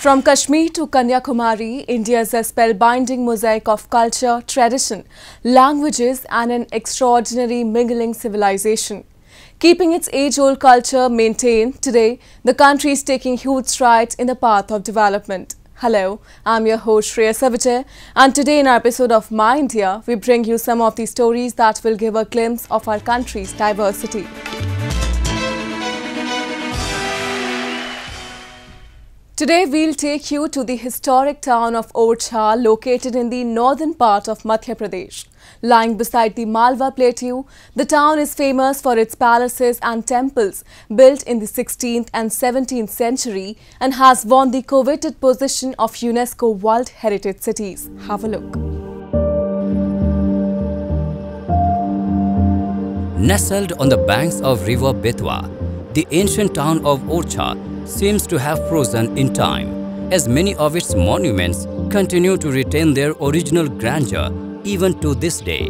From Kashmir to Kanyakumari, India is a spellbinding mosaic of culture, tradition, languages and an extraordinary mingling civilization. Keeping its age-old culture maintained, today the country is taking huge strides in the path of development. Hello, I'm your host Shreya Savijay, and today in our episode of My India, we bring you some of the stories that will give a glimpse of our country's diversity. Today we'll take you to the historic town of Orchha, located in the northern part of Madhya Pradesh. Lying beside the Malwa Plateau, the town is famous for its palaces and temples built in the 16th and 17th century and has won the coveted position of UNESCO World Heritage Cities. Have a look. Nestled on the banks of river Betwa, the ancient town of Orchha seems to have frozen in time, as many of its monuments continue to retain their original grandeur even to this day.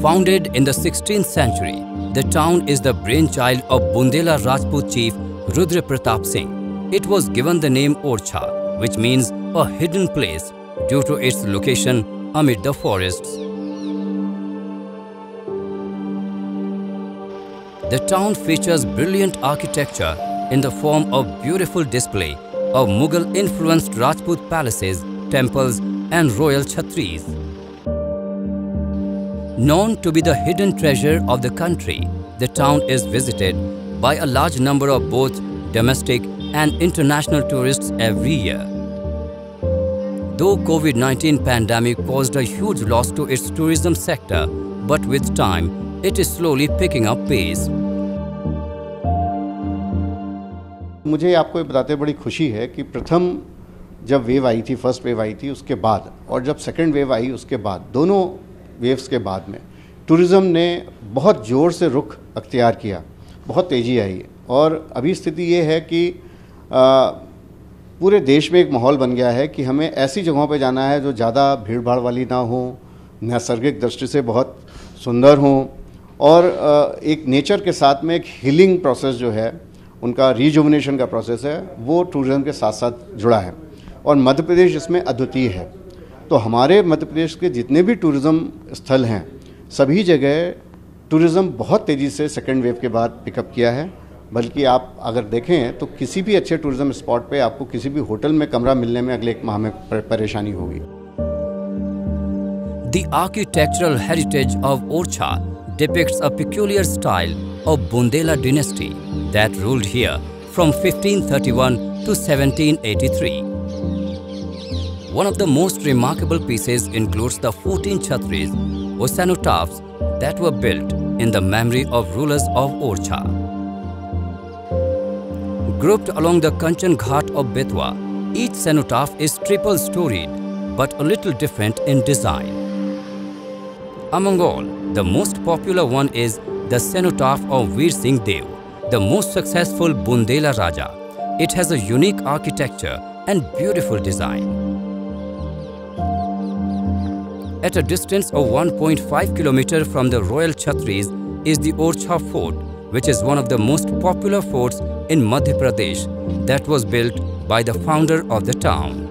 Founded in the 16th century, the town is the brainchild of Bundela Rajput chief Rudra Pratap Singh. It was given the name Orchha, which means a hidden place due to its location amid the forests. The town features brilliant architecture in the form of beautiful display of Mughal-influenced Rajput palaces, temples and royal chhatris. Known to be the hidden treasure of the country, the town is visited by a large number of both domestic and international tourists every year. Though COVID-19 pandemic caused a huge loss to its tourism sector, but with time, it is slowly picking up pace. मुझे आपको ये बताते बड़ी खुशी है कि प्रथम जब वेव आई थी, फर्स्ट वेव आई थी, उसके बाद और जब सेकंड वेव आई उसके बाद, दोनों वेव्स के बाद में टूरिज़्म ने बहुत ज़ोर से रुख अख्तियार किया, बहुत तेज़ी आई और अभी स्थिति ये है कि पूरे देश में एक माहौल बन गया है कि हमें ऐसी जगहों पे जाना है जो ज़्यादा भीड़ भाड़ वाली ना हो, नैसर्गिक दृष्टि से बहुत सुंदर हों और एक नेचर के साथ में एक हीलिंग प्रोसेस जो है, उनका रिजुविनेशन का प्रोसेस है, वो टूरिज़्म के साथ साथ जुड़ा है और मध्य प्रदेश इसमें अद्वितीय है। तो हमारे मध्य प्रदेश के जितने भी टूरिज़्म स्थल हैं, सभी जगह टूरिज़्म बहुत तेज़ी से सेकेंड वेव के बाद पिकअप किया है। बल्कि आप अगर देखें तो किसी भी अच्छे टूरिज़्म स्पॉट पे आपको किसी भी होटल में कमरा मिलने में अगले एक माह में परेशानी होगी। The architectural heritage of Orchha depicts a peculiar style of Bundela dynasty that ruled here from 1531 to 1783. One of the most remarkable pieces includes the 14 chhatris or cenotaphs that were built in the memory of rulers of Orchha. Grouped along the Kanchan Ghat of Betwa, each cenotaph is triple-storied but a little different in design. Among all, the most popular one is the cenotaph of Veer Singh Dev, the most successful Bundela Raja. It has a unique architecture and beautiful design. At a distance of 1.5 km from the royal chhatris is the Orchha Fort, which is one of the most popular forts in Madhya Pradesh that was built by the founder of the town.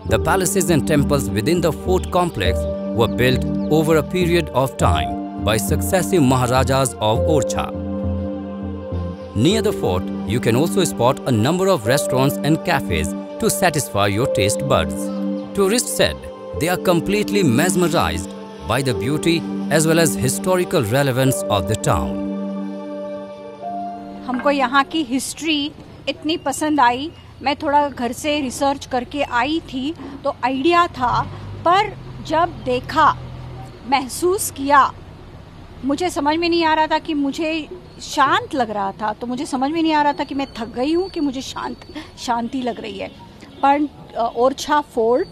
The palaces and temples within the fort complex were built over a period of time by successive Maharajas of Orchha. Near the fort, you can also spot a number of restaurants and cafes to satisfy your taste buds. Tourists said they are completely mesmerized by the beauty as well as historical relevance of the town. हमको यहाँ की history इतनी पसंद आई, मैं थोड़ा घर से research करके आई थी तो आइडिया था, पर जब देखा, महसूस किया, मुझे समझ में नहीं आ रहा था कि मुझे शांत लग रहा था, तो मुझे समझ में नहीं आ रहा था कि मैं थक गई हूँ कि मुझे शांति लग रही है। पर ओरछा फोर्ट,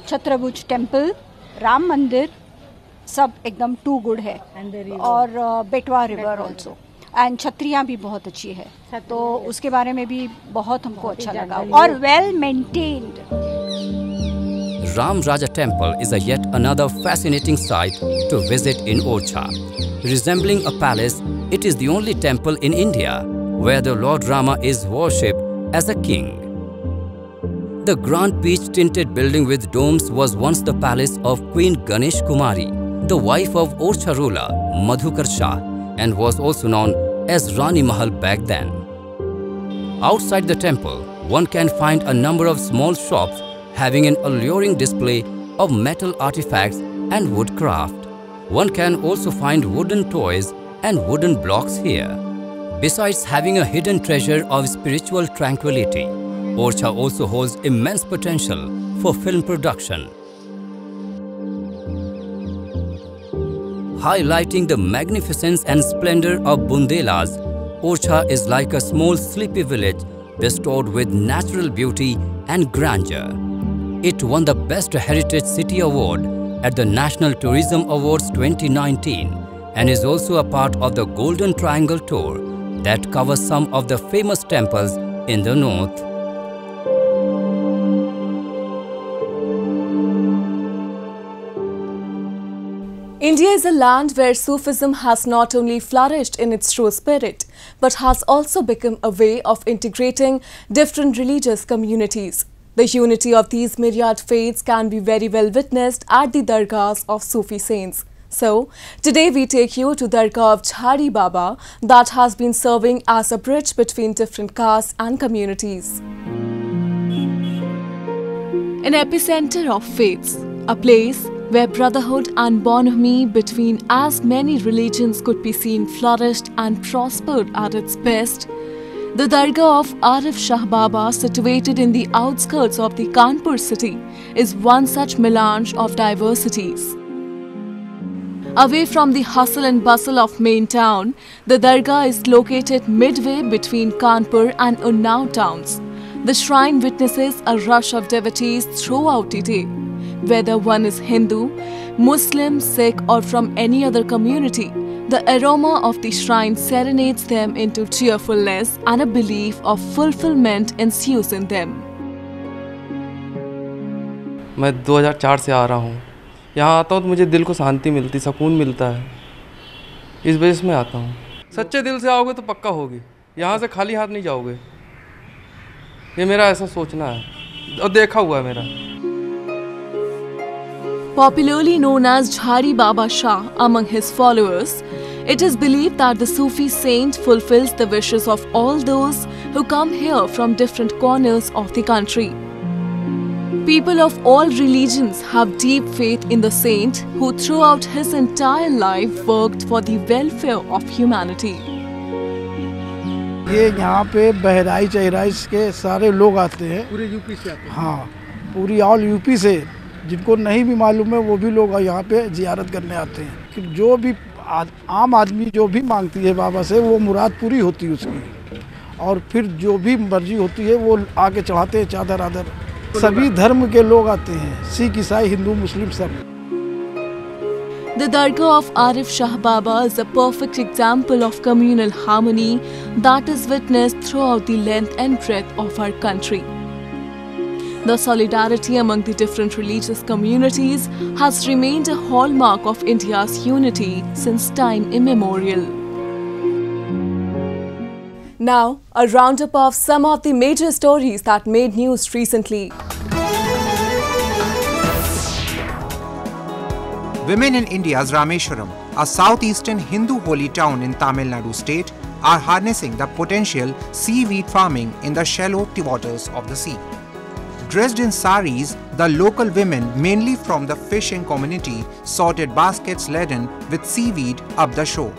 छत्रभुज टेम्पल, राम मंदिर सब एकदम टू गुड है और बेटवा रिवर ऑल्सो एंड छत्रियाँ भी बहुत अच्छी है, तो उसके बारे में भी बहुत हमको अच्छा लगा और well maintained. Ram Raja Temple is a yet another fascinating site to visit in Orchha. Resembling a palace, it is the only temple in India where the Lord Rama is worshipped as a king. The grand peach-tinted building with domes was once the palace of Queen Ganesh Kumari, the wife of Orchha ruler Madhukar Shah, and was also known as Rani Mahal back then. Outside the temple, one can find a number of small shops having an alluring display of metal artifacts and woodcraft. One can also find wooden toys and wooden blocks here. Besides having a hidden treasure of spiritual tranquility, Orchha also holds immense potential for film production. Highlighting the magnificence and splendor of Bundelas, Orchha is like a small sleepy village bestowed with natural beauty and grandeur. It won the Best Heritage City Award at the National Tourism Awards 2019 and is also a part of the Golden Triangle Tour that covers some of the famous temples in the north. India is a land where Sufism has not only flourished in its true spirit, but has also become a way of integrating different religious communities. The unity of these myriad faiths can be very well witnessed at the dargahs of Sufi saints. So, today we take you to Dargah of Jhari Baba that has been serving as a bridge between different castes and communities. An epicenter of faiths, a place where brotherhood and bonhomie between as many religions could be seen flourished and prospered at its best, the Dargah of Arif Shah Baba, situated in the outskirts of the Kanpur city, is one such melange of diversities. Away from the hustle and bustle of main town, the Dargah is located midway between Kanpur and Unnao towns. The shrine witnesses a rush of devotees throughout the day. Whether one is Hindu, Muslim, Sikh or from any other community, the aroma of the shrine serenades them into cheerfulness and a belief of fulfillment ensues in them. मैं 2004 से आ रहा हूँ। यहाँ आता हूँ तो मुझे दिल को शांति मिलती, सुकून मिलता है। इस वजह से मैं आता हूँ। सच्चे दिल से आओगे तो पक्का होगी। यहाँ से खाली हाथ नहीं जाओगे। ये मेरा ऐसा सोचना है और देखा हुआ है मेरा। Popularly known as Jhari Baba Shah among his followers, it is believed that the Sufi saint fulfills the wishes of all those who come here from different corners of the country. People of all religions have deep faith in the saint who throughout his entire life worked for the welfare of humanity. ये यहाँ पे बहराइच अहराइच के सारे लोग आते हैं। पूरे UP से आते हैं। हाँ, पूरी ऑल यूपी से, जिनको नहीं भी मालूम है वो भी लोग यहाँ पे जियारत करने आते हैं कि जो भी आम आदमी जो भी मांगती है बाबा से वो मुराद पूरी होती है उसकी, और फिर जो भी मर्जी होती है वो आके चढ़ाते हैं चादर आदर। सभी धर्म के लोग आते हैं, सिख ईसाई हिंदू मुस्लिम सब। The Dargah of Arif Shah Baba is a perfect example of communal harmony that is witnessed throughout the length and breadth of our country. The solidarity among the different religious communities has remained a hallmark of India's unity since time immemorial. Now, a roundup of some of the major stories that made news recently. Women in India's Rameshwaram, a southeastern Hindu holy town in Tamil Nadu state, are harnessing the potential seaweed farming in the shallow waters of the sea. Dressed in saris, the local women, mainly from the fishing community, sorted baskets laden with seaweed up the shore.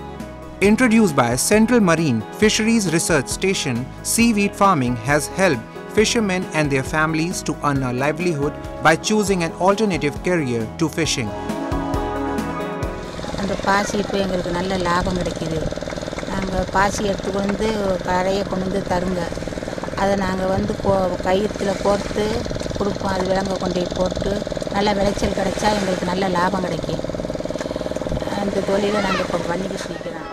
Introduced by Central Marine Fisheries Research Station, seaweed farming has helped fishermen and their families to earn a livelihood by choosing an alternative career to fishing. அந்த பாசி இப்போ எங்களுக்கு நல்ல லாபம் கிடைக்குது. நாங்கள் பாசி எடுத்துக்கொண்டு கரையை கொண்டு வந்து தருங்க. அதை நாங்கள் வந்து கயிற்றுல கோர்த்து கொடுப்போம். அது விலங்க கொண்டு போட்டு நல்ல விளைச்சல் கிடைச்சா எங்களுக்கு நல்ல லாபம் கிடைக்கும். அந்த தொழிலை நாங்கள் இப்போ பண்ணிக்கிட்டு இருக்கிறோம்.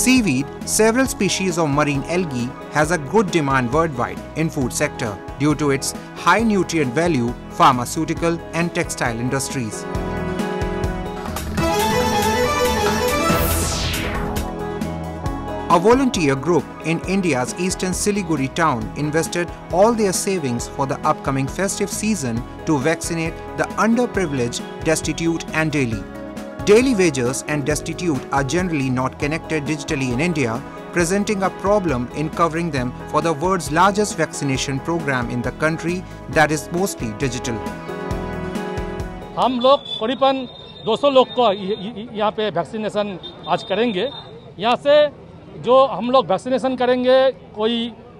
Seaweed, several species of marine algae, has a good demand worldwide in food sector due to its high nutrient value, pharmaceutical and textile industries. A volunteer group in India's eastern Siliguri town invested all their savings for the upcoming festive season to vaccinate the underprivileged, destitute and daily. Daily wagers and destitute are generally not connected digitally in India, presenting a problem in covering them for the world's largest vaccination program in the country that is mostly digital. हम लोग करीबन 200 लोग को यहाँ पे vaccination आज करेंगे। यहाँ से जो हम लोग वैक्सीनेशन करेंगे, कोई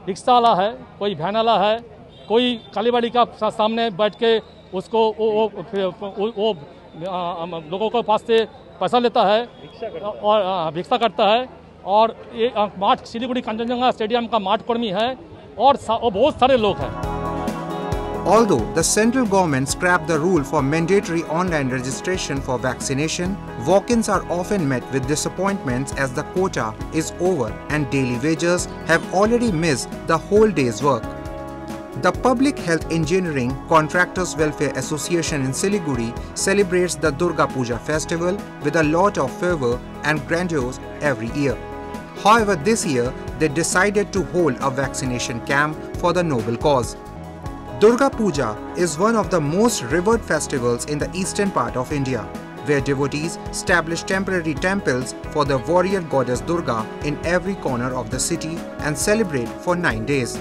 रिक्शा वाला है, कोई वैन वाला है, कोई कालीबाड़ी का सामने बैठ के उसको वो लोगों को पास से पैसा लेता है और भिक्षा करता है। और ये मार्ट सिलीगुड़ी कंचनजंगा स्टेडियम का मार्ट कर्मी है और बहुत सारे लोग हैं। Although the central government scrapped the rule for mandatory online registration for vaccination, walk-ins are often met with disappointments as the quota is over and daily wagers have already missed the whole day's work. The Public Health Engineering Contractors Welfare Association in Siliguri celebrates the Durga Puja festival with a lot of fervor and grandeur every year. However, this year they decided to hold a vaccination camp for the noble cause. Durga Puja is one of the most revered festivals in the eastern part of India, where devotees establish temporary temples for the warrior goddess Durga in every corner of the city and celebrate for 9 days.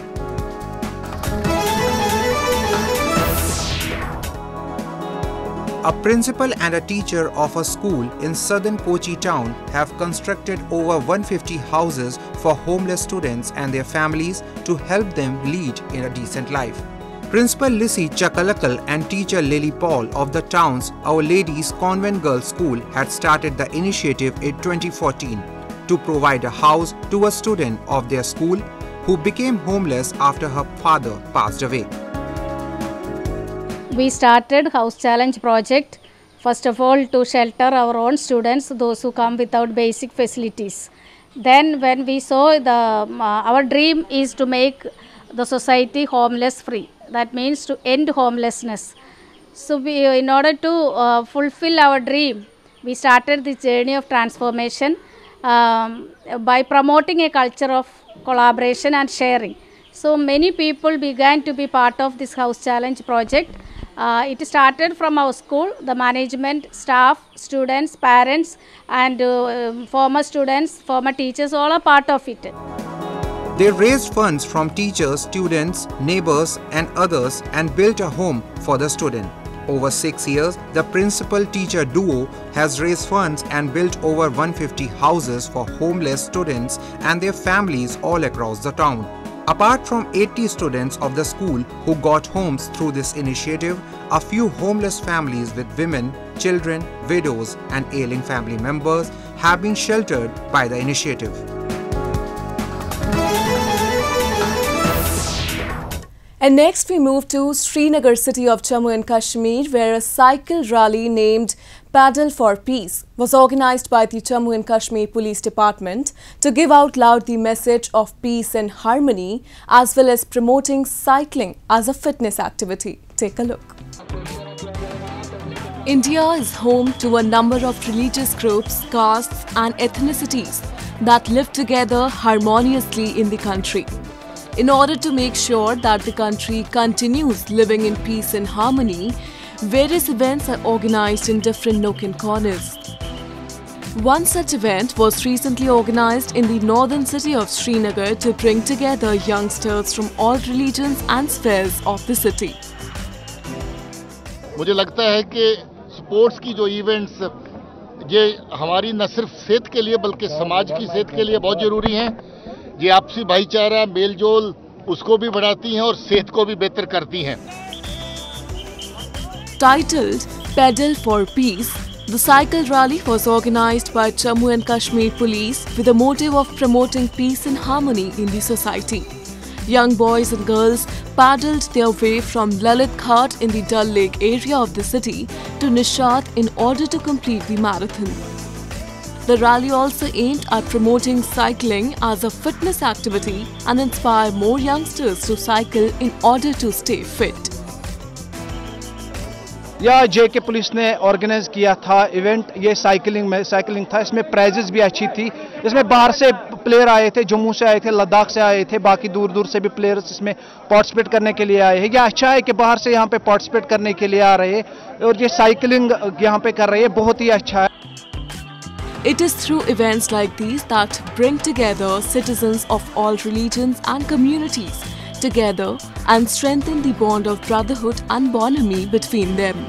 A principal and a teacher of a school in southern Kochi town have constructed over 150 houses for homeless students and their families to help them lead in a decent life. Principal Lissy Chakalakal and teacher Lily Paul of the town's Our Lady's Convent Girls School had started the initiative in 2014 to provide a house to a student of their school who became homeless after her father passed away. We started House Challenge project, first of all to shelter our own students, those who come without basic facilities. Then when we saw our dream is to make the society homeless free. That means to end homelessness. So in order to fulfill our dream, we started the journey of transformation by promoting a culture of collaboration and sharing. So many people began to be part of this House Challenge project. It started from our school, the management, staff, students, parents and former students, former teachers, all are part of it. They raised funds from teachers, students, neighbors and others and built a home for the student. Over 6 years, the principal-teacher duo has raised funds and built over 150 houses for homeless students and their families all across the town. Apart from 80 students of the school who got homes through this initiative, a few homeless families with women, children, widows and ailing family members have been sheltered by the initiative. And next we move to Srinagar city of Jammu and Kashmir, where a cycle rally named Paddle for Peace was organized by the Jammu and Kashmir Police Department to give out loud the message of peace and harmony, as well as promoting cycling as a fitness activity. Take a look. India is home to a number of religious groups, castes and ethnicities that live together harmoniously in the country. In order to make sure that the country continues living in peace and harmony, various events are organized in different nook and corners. One such event was recently organized in the northern city of Srinagar to bring together youngsters from all religions and spheres of the city. मुझे लगता है कि sports की जो events ये हमारी न सिर्फ सेहत के लिए बल्कि समाज की सेहत के लिए बहुत जरूरी हैं। ये आपसी भाईचारा मेलजोल उसको भी बढ़ाती हैं और सेहत को भी बेहतर करती हैं। Titled Paddle for Peace, the cycle rally was organized by Jammu and Kashmir Police with the motive of promoting peace and harmony in the society. Young boys and girls paddled their way from Lalit Ghat in the Dal Lake area of the city to Nishat in order to complete the marathon. The rally also aimed at promoting cycling as a fitness activity and inspire more youngsters to cycle in order to stay fit. यह जेके police ने organise किया था event, ये cycling था, इसमें prices भी अच्छी थी। इसमें बाहर से प्लेयर आए थे, जम्मू से आए थे, लद्दाख से आए थे, बाकी दूर दूर से भी प्लेयर्स इसमें पार्टिसिपेट करने के लिए आए हैं। यह अच्छा है कि बाहर से यहाँ पे पार्टिसिपेट करने के लिए आ रहे हैं और ये साइकिलिंग यहाँ पे कर रहे हैं, बहुत ही अच्छा है। It is through events like these that bring together citizens of all religions and communities together and strengthen the bond of brotherhood and bonhomie between them.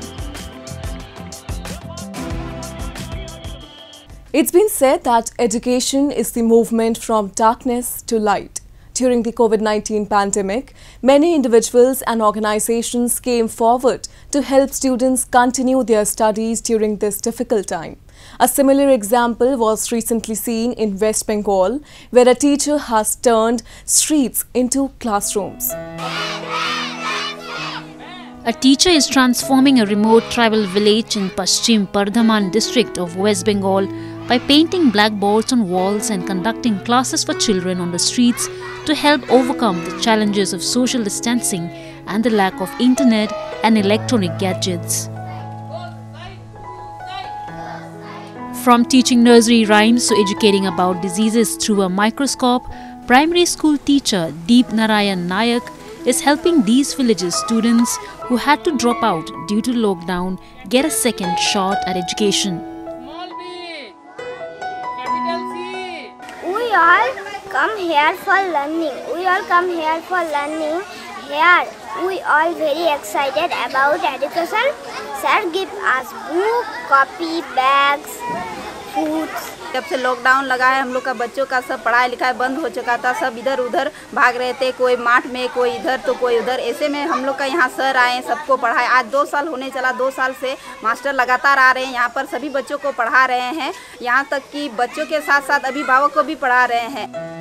It's been said that education is the movement from darkness to light. During the COVID-19 pandemic, many individuals and organizations came forward to help students continue their studies during this difficult time. A similar example was recently seen in West Bengal, where a teacher has turned streets into classrooms. A teacher is transforming a remote tribal village in Paschim Bardhaman district of West Bengal by painting blackboards on walls and conducting classes for children on the streets to help overcome the challenges of social distancing and the lack of internet and electronic gadgets. From teaching nursery rhymes to educating about diseases through a microscope, primary school teacher Deep Narayan Nayak is helping these villages students who had to drop out due to lockdown get a second shot at education. We all come here for learning. Here we all very excited about education. Sir give us book, copy, bags, foods. जब से lockdown लगा है हम लोग का बच्चों का सब पढ़ाई लिखाई बंद हो चुका था, सब इधर उधर भाग रहे थे, कोई माठ में, कोई इधर तो कोई उधर। ऐसे में हम लोग का यहाँ सर आए, सबको पढ़ाए। आज 2 साल होने चला, 2 साल से मास्टर लगातार आ रहे हैं यहाँ पर, सभी बच्चों को पढ़ा रहे हैं, यहाँ तक कि बच्चों के साथ साथ अभिभावक को भी पढ़ा रहे हैं।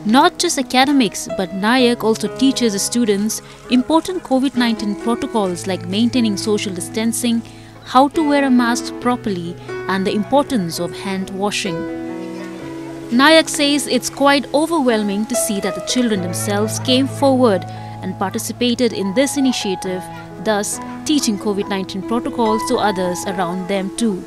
Not just academics, but Nayak also teaches the students important COVID-19 protocols like maintaining social distancing, how to wear a mask properly, and the importance of hand washing. Nayak says it's quite overwhelming to see that the children themselves came forward and participated in this initiative, thus teaching COVID-19 protocols to others around them too.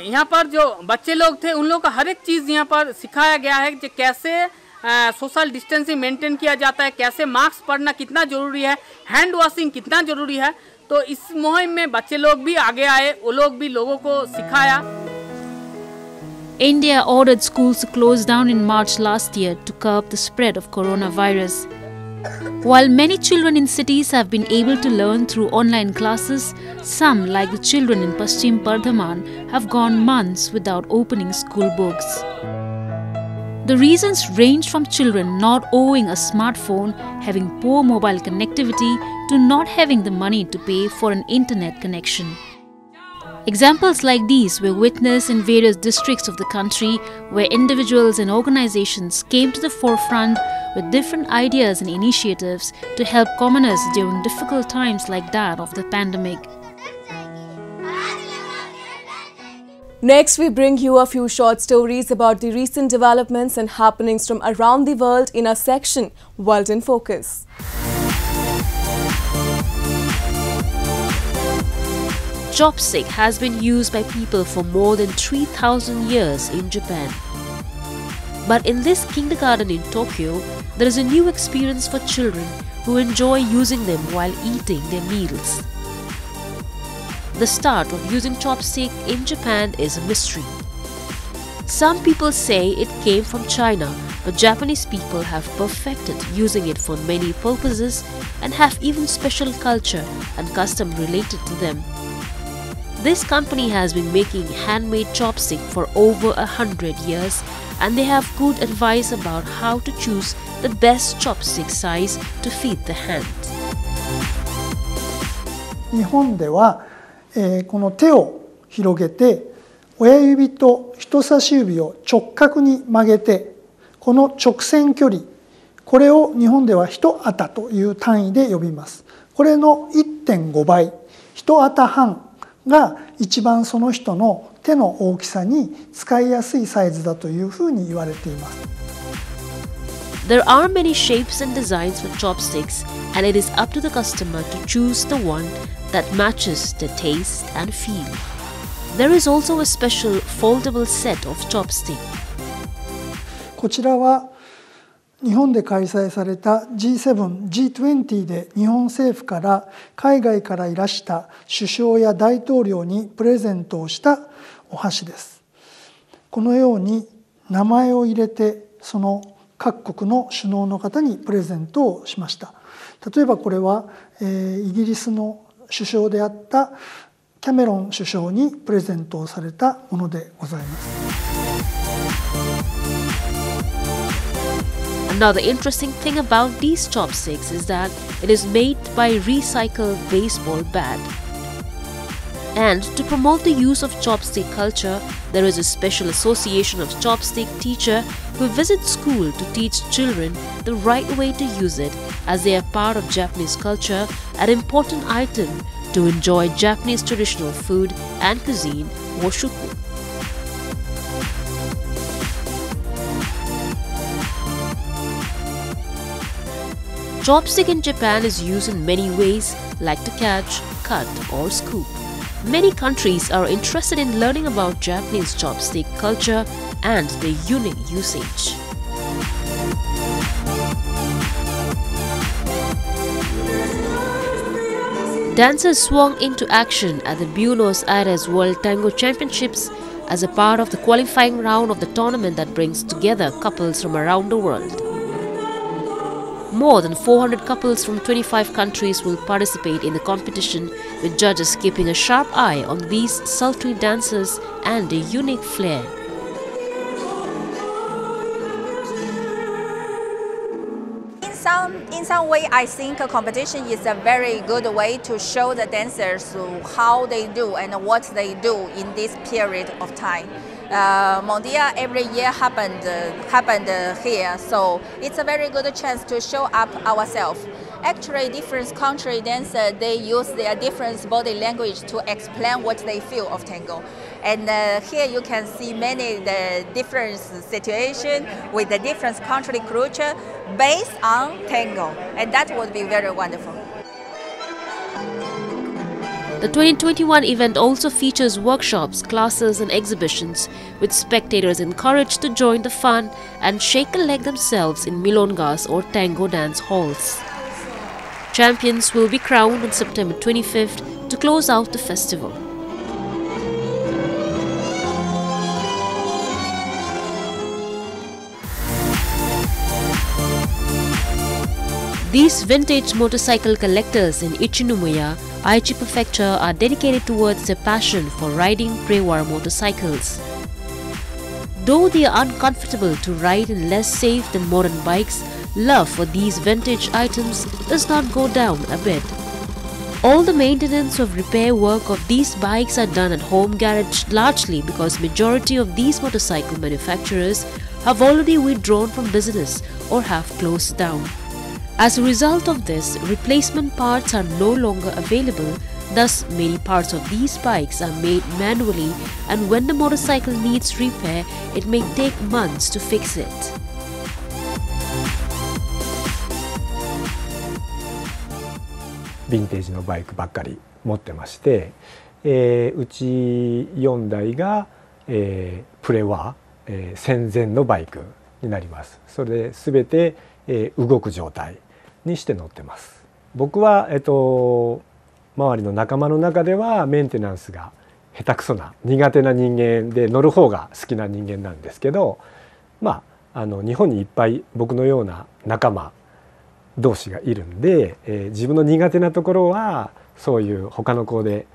यहाँ पर जो बच्चे लोग थे उन लोगों का हर एक चीज़ यहाँ पर सिखाया गया है कि कैसे सोशल डिस्टेंसिंग मेंटेन किया जाता है, कैसे मास्क पहनना कितना ज़रूरी है, हैंड वॉशिंग कितना ज़रूरी है। तो इस मुहिम में बच्चे लोग भी आगे आए, वो लोग भी लोगों को सिखाया। India ordered schools to close down in March last year to curb the spread of coronavirus. While many children in cities have been able to learn through online classes, some, like the children in Paschim Bardhaman, have gone months without opening school books. The reasons range from children not owning a smartphone, having poor mobile connectivity, to not having the money to pay for an internet connection. Examples like these were witnessed in various districts of the country, where individuals and organizations came to the forefront with different ideas and initiatives to help commoners during difficult times like that of the pandemic. Next, we bring you a few short stories about the recent developments and happenings from around the world in our section, World in Focus. Chopstick has been used by people for more than 3,000 years in Japan. But in this kindergarten in Tokyo, there is a new experience for children who enjoy using them while eating their meals. The start of using chopstick in Japan is a mystery. Some people say it came from China, but Japanese people have perfected using it for many purposes and have even special culture and custom related to them. This company has been making handmade chopstick for over 100 years, and they have good advice about how to choose the best chopstick size to fit the hand. 日本では、この手を広げて親指と人差し指を直角に曲げてこの直線距離これを日本では1肩という単位で呼びます。これの 1.5 倍1肩半が一番その人の手の大きさに使いやすいサイズだというふうに言われています。There are many shapes and designs for chopsticks, and it is up to the customer to choose the one that matches their taste and feel. There is also a special foldable set of chopstick. こちらは日本で開催された G7、G20 で日本政府から海外からいらした首相や大統領にプレゼントをしたお箸です。このように名前を入れてその各国の首脳の方にプレゼントをしました。例えばこれはイギリスの首相であったキャメロン首相にプレゼントをされたものでございます。Another interesting thing about these chopsticks is that it is made by recycled baseball bat. And to promote the use of chopstick culture, there is a special association of chopstick teachers who visit school to teach children the right way to use it, as they are part of Japanese culture, an important item to enjoy Japanese traditional food and cuisine, woshuku. Chopstick in Japan is used in many ways, like to catch, cut or scoop. Many countries are interested in learning about Japanese chopstick culture and their unique usage. Dancers swung into action at the Buenos Aires World Tango Championships as a part of the qualifying round of the tournament that brings together couples from around the world. More than 400 couples from 25 countries will participate in the competition, with judges keeping a sharp eye on these sultry dancers and their unique flair. In some way, I think a competition is a very good way to show the dancers how they do and what they do in this period of time. Mondial every year happened here, so it's a very good chance to show up ourselves. Actually, different country dancers, they use their different body language to explain what they feel of tango. And here you can see many different situations with the different country culture based on tango, and that would be very wonderful. The 2021 event also features workshops, classes and exhibitions, with spectators encouraged to join the fun and shake a leg themselves in milongas or tango dance halls. Champions will be crowned on September 25th to close out the festival. These vintage motorcycle collectors in Ichinomiya, Aichi Prefecture are dedicated towards their passion for riding Reiwa motorcycles. Though they are uncomfortable to ride and less safe than modern bikes, love for these vintage items does not go down a bit. All the maintenance of repair work of these bikes are done at home garage, largely because majority of these motorcycle manufacturers have already withdrawn from business or have closed down. As a result of this, replacement parts are no longer available, thus many parts of these bikes are made manually, and when the motorcycle needs repair, it may take months to fix it. ヴィンテージのバイクばっかり持ってまして、うち4台が、プレワー、戦前のバイクになります。それで全て、動く状態にして乗ってます。僕は、周りの仲間の中ではメンテナンスが下手くそな苦手な人間で、乗る方が好きな人間なんですけど、日本にいっぱい僕のような仲間同士がいるんで、自分の苦手なところはそういう他の子で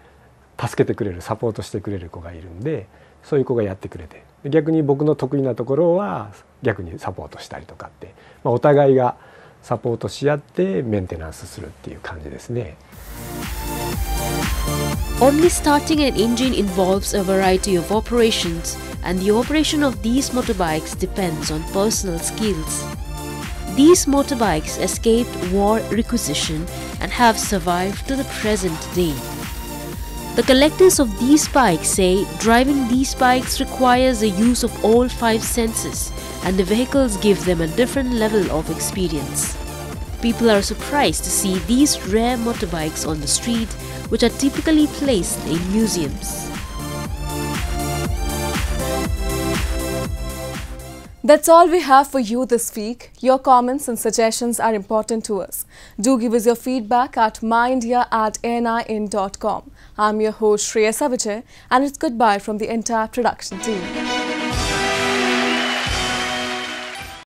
助けてくれる、サポートしてくれる子がいるんで、そういう子がやってくれて、逆に僕の得意なところは逆にサポートしたりとかって、お互いがサポートし合ってメンテナンスするっていう感じですね。Only starting an engine involves a variety of operations, and the operation of these motorbikes depends on personal skills. These motorbikes escaped war requisition and have survived to the present day. The collectors of these bikes say driving these bikes requires the use of all 5 senses, and the vehicles give them a different level of experience. People are surprised to see these rare motorbikes on the street, which are typically placed in museums. That's all we have for you this week. Your comments and suggestions are important to us. Do give us your feedback at myindia@nin.com. I'm your host Shreyasa Vijay, and it's goodbye from the entire production team.